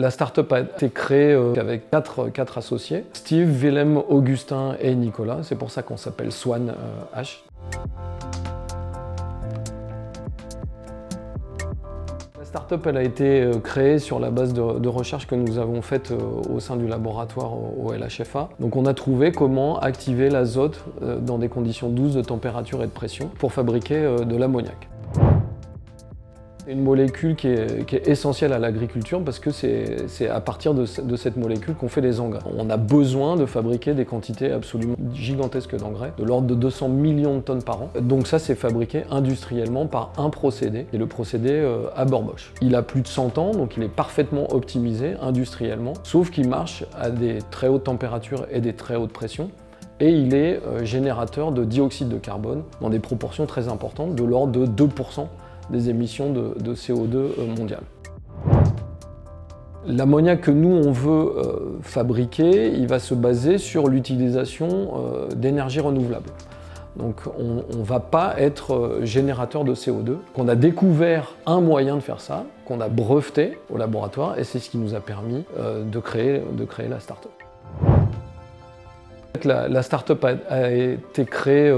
La start-up a été créée avec quatre associés, Steve, Willem, Augustin et Nicolas. C'est pour ça qu'on s'appelle Swan H. La start-up elle a été créée sur la base de recherches que nous avons faites au sein du laboratoire au LHFA. Donc on a trouvé comment activer l'azote dans des conditions douces de température et de pression pour fabriquer de l'ammoniac. C'est une molécule qui est essentielle à l'agriculture parce que c'est à partir de cette molécule qu'on fait les engrais. On a besoin de fabriquer des quantités absolument gigantesques d'engrais, de l'ordre de 200 millions de tonnes par an. Donc ça, c'est fabriqué industriellement par un procédé, qui est le procédé Haber-Bosch. Il a plus de 100 ans, donc il est parfaitement optimisé industriellement, sauf qu'il marche à des très hautes températures et des très hautes pressions. Et il est générateur de dioxyde de carbone dans des proportions très importantes, de l'ordre de 2% des émissions de CO2 mondiales. L'ammoniac que nous on veut fabriquer, il va se baser sur l'utilisation d'énergie renouvelable. Donc on ne va pas être générateur de CO2. On a découvert un moyen de faire ça, qu'on a breveté au laboratoire, et c'est ce qui nous a permis de créer la start-up. La start-up a été créée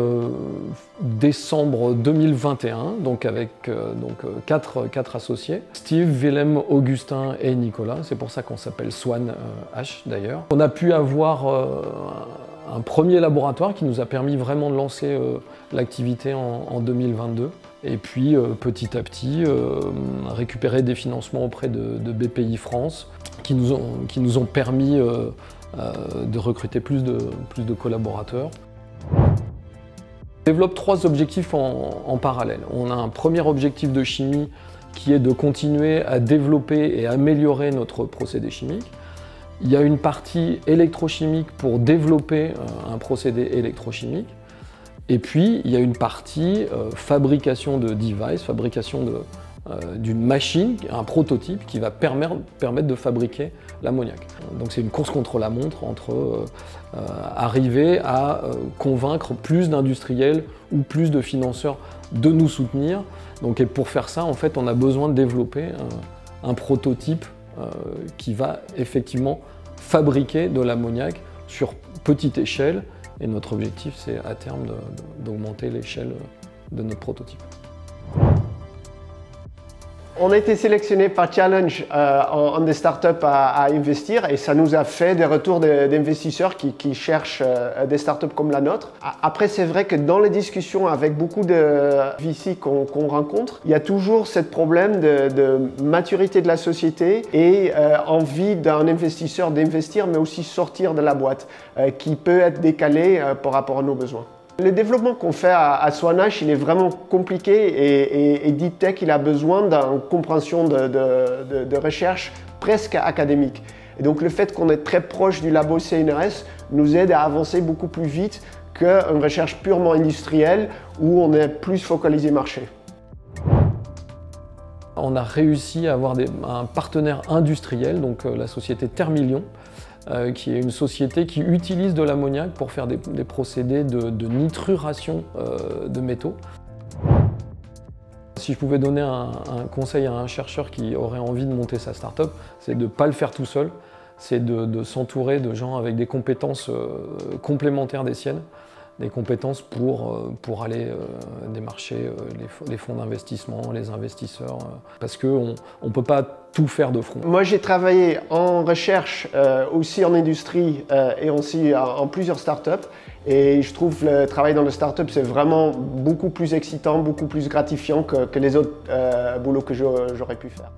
décembre 2021, donc avec quatre associés, Steve, Willem, Augustin et Nicolas. C'est pour ça qu'on s'appelle Swan H d'ailleurs. On a pu avoir un premier laboratoire qui nous a permis vraiment de lancer l'activité en 2022. Et puis petit à petit récupérer des financements auprès de BPI France qui nous ont permis de recruter plus de collaborateurs. On développe trois objectifs en parallèle. On a un premier objectif de chimie qui est de continuer à développer et améliorer notre procédé chimique. Il y a une partie électrochimique pour développer un procédé électrochimique. Et puis, il y a une partie fabrication de device, fabrication d'une machine, un prototype qui va permettre de fabriquer l'ammoniac. Donc c'est une course contre la montre entre arriver à convaincre plus d'industriels ou plus de financeurs de nous soutenir. Donc, et pour faire ça, en fait, on a besoin de développer un prototype qui va effectivement fabriquer de l'ammoniac sur petite échelle. Et notre objectif, c'est à terme d'augmenter l'échelle de notre prototype. On a été sélectionné par Challenge en des startups à investir et ça nous a fait des retours d'investisseurs qui cherchent des startups comme la nôtre. Après, c'est vrai que dans les discussions avec beaucoup de VC qu'on rencontre, il y a toujours ce problème de maturité de la société et envie d'un investisseur d'investir mais aussi sortir de la boîte qui peut être décalé par rapport à nos besoins. Le développement qu'on fait à Swan H, il est vraiment compliqué et Deep Tech, il a besoin d'une compréhension de recherche presque académique. Et donc le fait qu'on est très proche du labo CNRS nous aide à avancer beaucoup plus vite qu'une recherche purement industrielle où on est plus focalisé marché. On a réussi à avoir un partenaire industriel, donc la société Thermillion, qui est une société qui utilise de l'ammoniac pour faire des procédés de nitruration de métaux. Si je pouvais donner un conseil à un chercheur qui aurait envie de monter sa start-up, c'est de ne pas le faire tout seul, c'est de s'entourer de gens avec des compétences complémentaires des siennes, des compétences pour aller démarcher les fonds d'investissement, les investisseurs, parce qu'on ne peut pas tout faire de front. Moi, j'ai travaillé en recherche, aussi en industrie et aussi en plusieurs startups. Et je trouve le travail dans les startups, c'est vraiment beaucoup plus excitant, beaucoup plus gratifiant que les autres boulots que j'aurais pu faire.